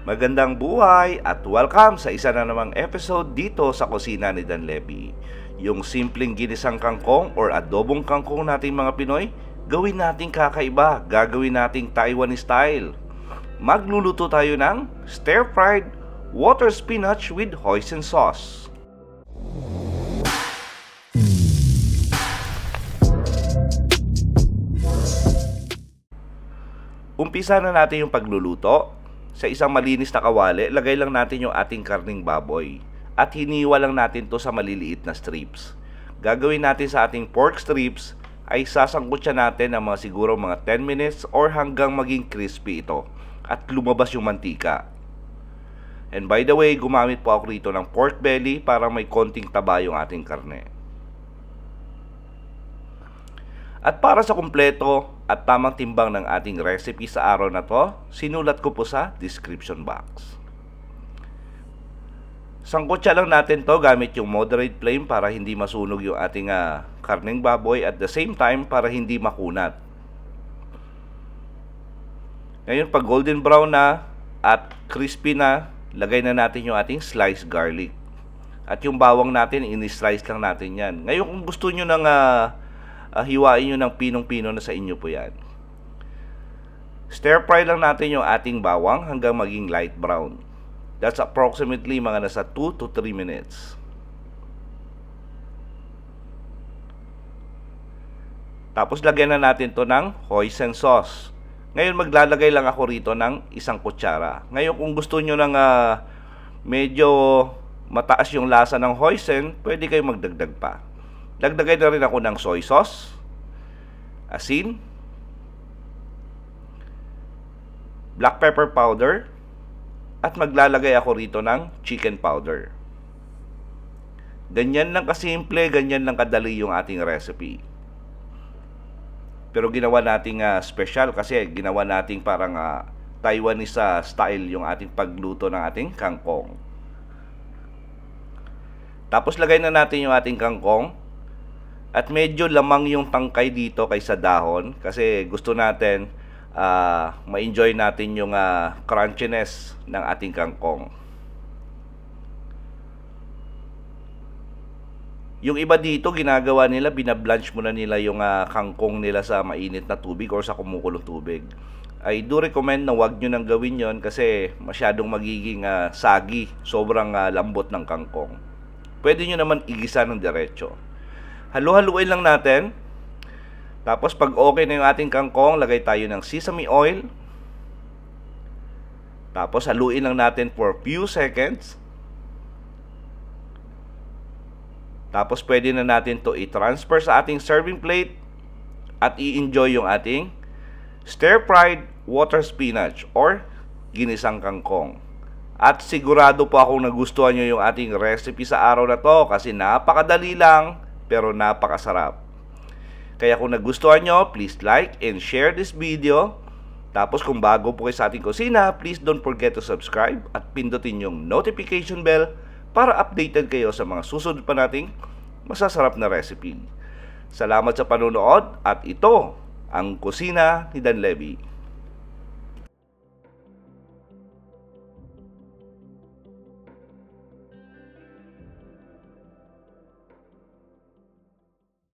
Magandang buhay at welcome sa isa na namang episode dito sa kusina ni Dan Levy. Yung simpleng ginisang kangkong or adobong kangkong nating mga Pinoy, gawin nating kakaiba, gagawin nating Taiwanese style. Magluluto tayo ng stir-fried water spinach with hoisin sauce. Umpisa na natin yung pagluluto. Sa isang malinis na kawali, lagay lang natin yung ating karning baboy. At hiniwa lang natin to sa maliliit na strips. Gagawin natin sa ating pork strips ay sasangkot siya natin ng mga siguro mga 10 minutes or hanggang maging crispy ito. At lumabas yung mantika. And by the way, gumamit po ako rito ng pork belly para may konting taba yung ating karne. At para sa kumpleto at tamang timbang ng ating recipe sa araw na to, sinulat ko po sa description box. Sangkotsa lang natin to gamit yung moderate flame para hindi masunog yung ating karneng baboy, at the same time para hindi makunat. Ngayon pag golden brown na at crispy na, lagay na natin yung ating sliced garlic. At yung bawang natin, in-slice lang natin yan. Ngayon kung gusto nyo ng hiwain nyo ng pinong-pino, na sa inyo po yan. Stir fry lang natin yung ating bawang hanggang maging light brown. That's approximately mga nasa 2 to 3 minutes. Tapos lagyan na natin to ng hoisin sauce. Ngayon maglalagay lang ako rito ng 1 kutsara. Ngayon kung gusto nyo ng medyo mataas yung lasa ng hoisin, pwede kayo magdagdag pa. Dagdagay na rin ako ng soy sauce, asin, black pepper powder, at maglalagay ako rito ng chicken powder. Ganyan lang kasimple, ganyan lang kadali yung ating recipe. Pero ginawa nating special kasi ginawa nating parang Taiwanese style yung ating pagluto ng ating kangkong. Tapos lagay na natin yung ating kangkong. At medyo lamang yung tangkay dito kaysa dahon kasi gusto natin ma-enjoy natin yung crunchiness ng ating kangkong. Yung iba dito ginagawa nila, binablanch muna nila yung kangkong nila sa mainit na tubig or sa kumukulong tubig. I do recommend na wag nyo nang gawin yon kasi masyadong magiging sagi, sobrang lambot ng kangkong. Pwede nyo naman igisa ng diretso. Halu-haluin lang natin. Tapos pag okay na yung ating kangkong, lagay tayo ng sesame oil. Tapos haluin lang natin for few seconds. Tapos pwede na natin to i-transfer sa ating serving plate at i-enjoy yung ating stir-fried water spinach or ginisang kangkong. At sigurado po akong nagustuhan nyo yung ating recipe sa araw na to kasi napakadali lang pero napakasarap. Kaya kung nagustuhan nyo, please like and share this video. Tapos kung bago po kayo sa ating kusina, please don't forget to subscribe at pindutin yung notification bell para updated kayo sa mga susunod pa nating masasarap na recipe. Salamat sa panonood at ito ang kusina ni Dan Levy.